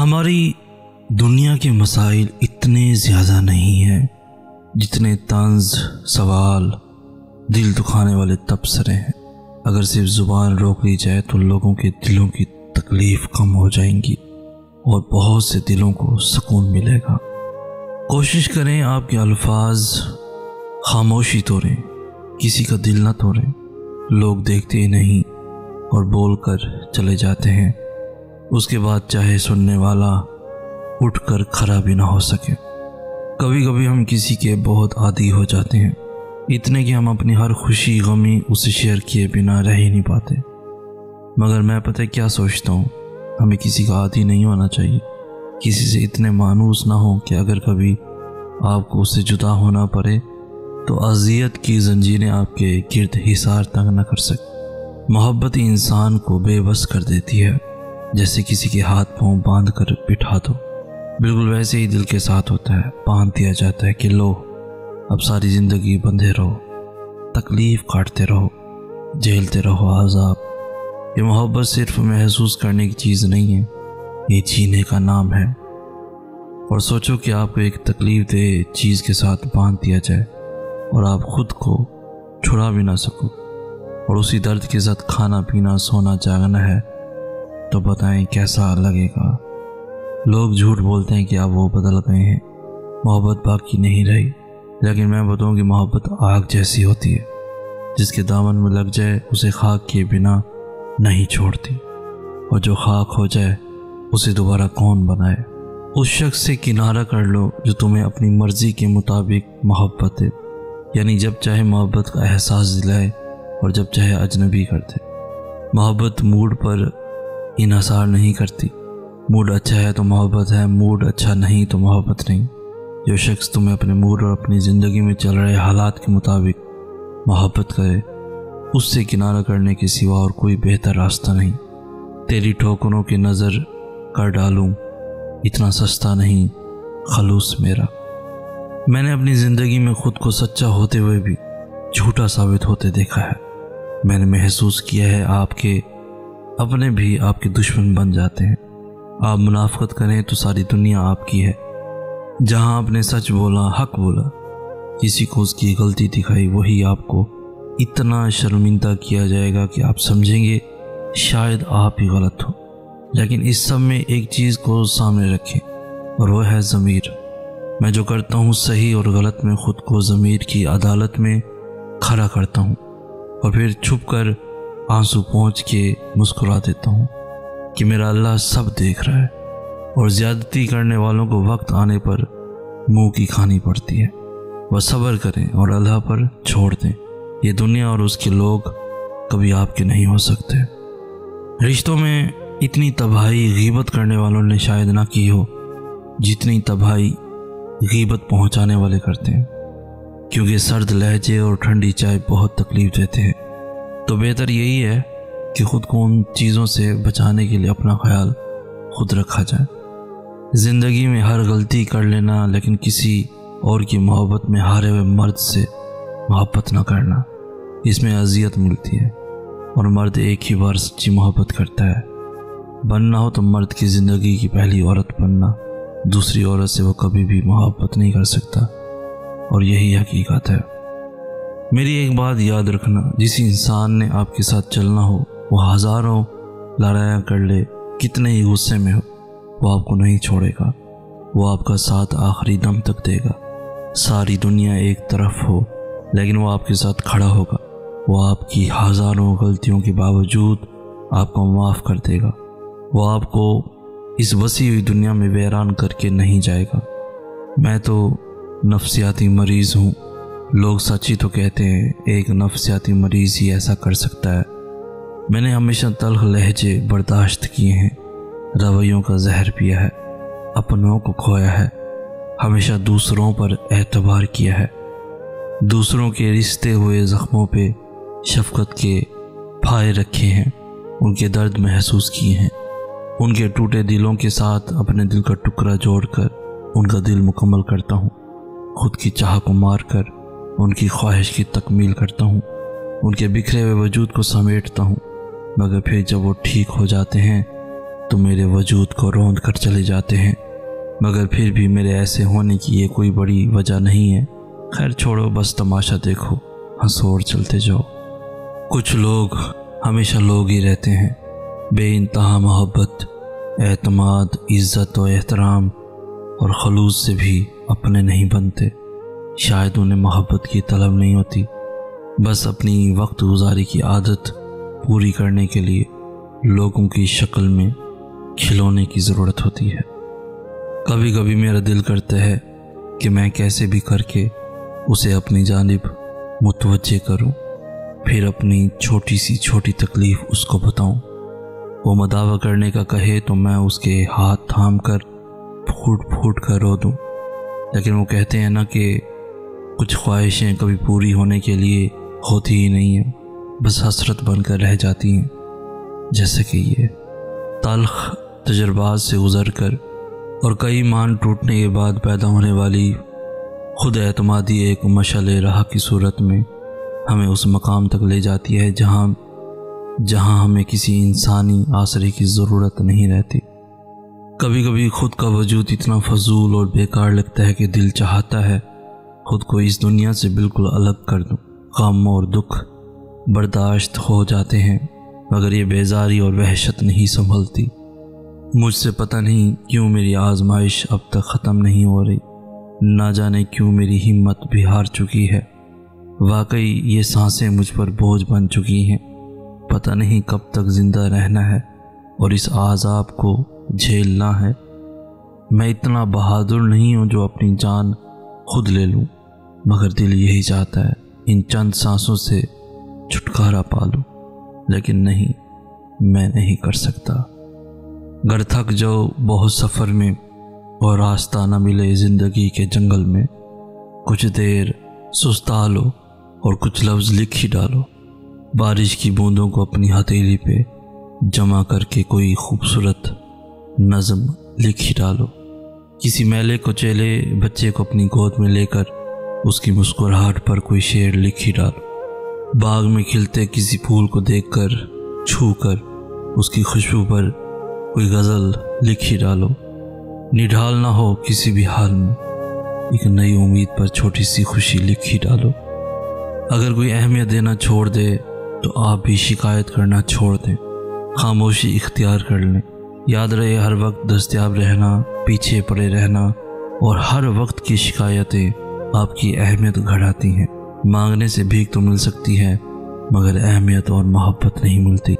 ہماری دنیا کے مسائل اتنے زیادہ نہیں ہیں جتنے طنز، سوال، دل دکھانے والے تبصرے ہیں۔ اگر صرف زبان روک لی جائے تو لوگوں کے دلوں کی تکلیف کم ہو جائیں گی اور بہت سے دلوں کو سکون ملے گا۔ کوشش کریں آپ کے الفاظ خاموشی توڑیں، کسی کا دل نہ توڑیں۔ لوگ دیکھتے ہی نہیں اور بول کر چلے جاتے ہیں، اس کے بعد چاہے سننے والا اٹھ کر کھڑا بھی نہ ہو سکے۔ کبھی کبھی ہم کسی کے بہت عادی ہو جاتے ہیں، اتنے کہ ہم اپنی ہر خوشی غمی اسے شیئر کیے بنا رہ ہی نہیں پاتے۔ مگر میں پتہ کیا سوچتا ہوں، ہمیں کسی کا عادی نہیں ہونا چاہیے، کسی سے اتنے مانوس نہ ہوں کہ اگر کبھی آپ کو اس سے جدا ہونا پڑے تو اذیت کی زنجیریں آپ کے گرد حصار تنگ نہ کر سکیں۔ محبت انسان کو بے بس کر دیتی ہے، جیسے کسی کے ہاتھ پاؤں باندھ کر بٹھا دو، بالکل ویسے ہی دل کے ساتھ ہوتا ہے۔ باندھ دیا جاتا ہے کہ لو اب ساری زندگی بندھے رہو، تکلیف کاٹتے رہو، جھیلتے رہو عذاب۔ یہ محبت صرف محسوس کرنے کی چیز نہیں ہے، یہ جینے کا نام ہے۔ اور سوچو کہ آپ کو ایک تکلیف دہ چیز کے ساتھ باندھ دیا جائے اور آپ خود کو چھڑا بھی نہ سکو، اور اسی درد کے ساتھ کھانا پینا سونا جاگنا ہے، تو بتائیں کیسا لگے گا؟ لوگ جھوٹ بولتے ہیں کہ اب وہ بدل گئے ہیں، محبت باقی نہیں رہی، لیکن میں بتاؤں کہ محبت آگ جیسی ہوتی ہے، جس کے دامن میں لگ جائے اسے خاک کے بنا نہیں چھوڑتی، اور جو خاک ہو جائے اسے دوبارہ کون بنائے۔ اس شخص سے کنارہ کر لو جو تمہیں اپنی مرضی کے مطابق محبت ہے، یعنی جب چاہے محبت کا احساس دلائے اور جب چاہے اجنبی کر دے۔ محبت موڈ پر انحصار نہیں کرتی، موڈ اچھا ہے تو محبت ہے، موڈ اچھا نہیں تو محبت نہیں۔ جو شخص تمہیں اپنے موڈ اور اپنی زندگی میں چل رہے حالات کے مطابق محبت کرے، اس سے کنارہ کرنے کے سوا اور کوئی بہتر راستہ نہیں۔ تیری ٹھوکروں کی نظر کر ڈالوں، اتنا سستا نہیں خلوص میرا۔ میں نے اپنی زندگی میں خود کو سچا ہوتے ہوئے بھی جھوٹا ثابت ہوتے دیکھا ہے۔ میں نے محسوس کیا ہے آپ کے اپنے بھی آپ کے دشمن بن جاتے ہیں۔ آپ منافقت کریں تو ساری دنیا آپ کی ہے۔ جہاں آپ نے سچ بولا، حق بولا، کسی کو اس کی غلطی دکھائی، وہی آپ کو اتنا شرمندہ کیا جائے گا کہ آپ سمجھیں گے شاید آپ ہی غلط ہو۔ لیکن اس سب میں ایک چیز کو سامنے رکھیں، اور وہ ہے ضمیر۔ میں جو کرتا ہوں صحیح اور غلط میں خود کو ضمیر کی عدالت میں کھڑا کرتا ہوں، اور پھر چھپ کر آنسو پہنچ کے مسکرا دیتا ہوں کہ میرا اللہ سب دیکھ رہا ہے، اور زیادتی کرنے والوں کو وقت آنے پر منہ کی کھانی پڑتی ہے۔ وہ صبر کریں اور اللہ پر چھوڑ دیں، یہ دنیا اور اس کے لوگ کبھی آپ کے نہیں ہو سکتے۔ رشتوں میں اتنی تباہی غیبت کرنے والوں نے شاید نہ کی ہو جتنی تباہی غیبت پہنچانے والے کرتے ہیں، کیونکہ سرد لہجے اور ٹھنڈی چائے بہت تکلیف دیتے ہیں۔ تو بہتر یہی ہے کہ خود کو ان چیزوں سے بچانے کے لیے اپنا خیال خود رکھا جائے۔ زندگی میں ہر غلطی کر لینا، لیکن کسی اور کی محبت میں ہارے ہوئے مرد سے محبت نہ کرنا، اس میں اذیت ملتی ہے، اور مرد ایک ہی بار سچی محبت کرتا ہے۔ بننا ہو تو مرد کی زندگی کی پہلی عورت بننا، دوسری عورت سے وہ کبھی بھی محبت نہیں کر سکتا، اور یہی حقیقت ہے۔ میری ایک بات یاد رکھنا، جس انسان نے آپ کے ساتھ چلنا ہو وہ ہزاروں لڑائیاں کر لے، کتنے ہی غصے میں ہو، وہ آپ کو نہیں چھوڑے گا، وہ آپ کا ساتھ آخری دم تک دے گا۔ ساری دنیا ایک طرف ہو لیکن وہ آپ کے ساتھ کھڑا ہوگا، وہ آپ کی ہزاروں غلطیوں کے باوجود آپ کو معاف کر دے گا، وہ آپ کو اس وسیع ہوئی دنیا میں ویران کر کے نہیں جائے گا۔ میں تو نفسیاتی مریض ہوں، لوگ سچ ہی تو کہتے ہیں، ایک نفسیاتی مریض ہی ایسا کر سکتا ہے۔ میں نے ہمیشہ تلخ لہجے برداشت کیے ہیں، رویوں کا زہر پیا ہے، اپنوں کو کھویا ہے، ہمیشہ دوسروں پر اعتبار کیا ہے، دوسروں کے رشتے ہوئے زخموں پہ شفقت کے پھائے رکھے ہیں، ان کے درد محسوس کیے ہیں، ان کے ٹوٹے دلوں کے ساتھ اپنے دل کا ٹکڑا جوڑ کر ان کا دل مکمل کرتا ہوں، خود کی چاہ کو مار کر ان کی خواہش کی تکمیل کرتا ہوں، ان کے بکھرے ہوئے وجود کو سمیٹتا ہوں، مگر پھر جب وہ ٹھیک ہو جاتے ہیں تو میرے وجود کو روند کر چلے جاتے ہیں، مگر پھر بھی میرے ایسے ہونے کی یہ کوئی بڑی وجہ نہیں ہے۔ خیر چھوڑو، بس تماشا دیکھو، ہنسو اور چلتے جاؤ۔ کچھ لوگ ہمیشہ لوگ ہی رہتے ہیں، بے انتہا محبت، اعتماد، عزت و احترام اور خلوص سے بھی اپنے نہیں بنتے۔ شاید انہیں محبت کی طلب نہیں ہوتی، بس اپنی وقت گزاری کی عادت پوری کرنے کے لیے لوگوں کی شکل میں کھلونے کی ضرورت ہوتی ہے۔ کبھی کبھی میرا دل کرتا ہے کہ میں کیسے بھی کر کے اسے اپنی جانب متوجہ کروں، پھر اپنی چھوٹی تکلیف اس کو بتاؤں۔ وہ مداوع کرنے کا کہے تو میں اس کے ہاتھ تھام کر پھوٹ کر رو دوں، لیکن وہ کہتے ہیں نا کہ کچھ خواہشیں کبھی پوری ہونے کے لیے ہوتی ہی نہیں ہیں، بس حسرت بن کر رہ جاتی ہیں۔ جیسے کہ یہ تلخ تجربات سے گزر کر اور کئی مان ٹوٹنے کے بعد پیدا ہونے والی خود اعتمادی ایک مشعل راہ کی صورت میں ہمیں اس مقام تک لے جاتی ہے جہاں ہمیں کسی انسانی آسرے کی ضرورت نہیں رہتی۔ کبھی کبھی خود کا وجود اتنا فضول اور بیکار لگتا ہے کہ دل چاہتا ہے خود کو اس دنیا سے بالکل الگ کر دوں۔ غم اور دکھ برداشت ہو جاتے ہیں، مگر یہ بیزاری اور وحشت نہیں سنبھلتی۔ مجھ سے پتہ نہیں کیوں میری آزمائش اب تک ختم نہیں ہو رہی، نہ جانے کیوں میری ہمت بھی ہار چکی ہے۔ واقعی یہ سانسیں مجھ پر بوجھ بن چکی ہیں، پتہ نہیں کب تک زندہ رہنا ہے اور اس عذاب کو جھیلنا ہے۔ میں اتنا بہادر نہیں ہوں جو اپنی جان خود لے لوں، مگر دل یہی چاہتا ہے ان چند سانسوں سے چھٹکارا پا لوں، لیکن نہیں، میں نہیں کر سکتا۔ گر تھک جاؤ بہت سفر میں اور راستہ نہ ملے زندگی کے جنگل میں، کچھ دیر سستا لو اور کچھ لفظ لکھ ہی ڈالو۔ بارش کی بوندوں کو اپنی ہتھیلی پہ جمع کر کے کوئی خوبصورت نظم لکھ ہی ڈالو۔ کسی میلے کچیلے بچے کو اپنی گود میں لے کر اس کی مسکراہٹ پر کوئی شعر لکھ ہی ڈالو۔ باغ میں کھلتے کسی پھول کو دیکھ کر، چھو کر اس کی خوشبو پر کوئی غزل لکھ ہی ڈالو۔ نڈھال نہ ہو کسی بھی حال میں، ایک نئی امید پر چھوٹی سی خوشی لکھ ہی ڈالو۔ اگر کوئی اہمیت دینا چھوڑ دے تو آپ بھی شکایت کرنا چھوڑ دیں، خاموشی اختیار کر لیں۔ یاد رہے ہر وقت دستیاب رہنا، پیچھے پڑے رہنا اور ہر وقت کی شکایتیں آپ کی اہمیت گھٹاتی ہیں۔ مانگنے سے بھیک تو مل سکتی ہے، مگر اہمیت اور محبت نہیں ملتی۔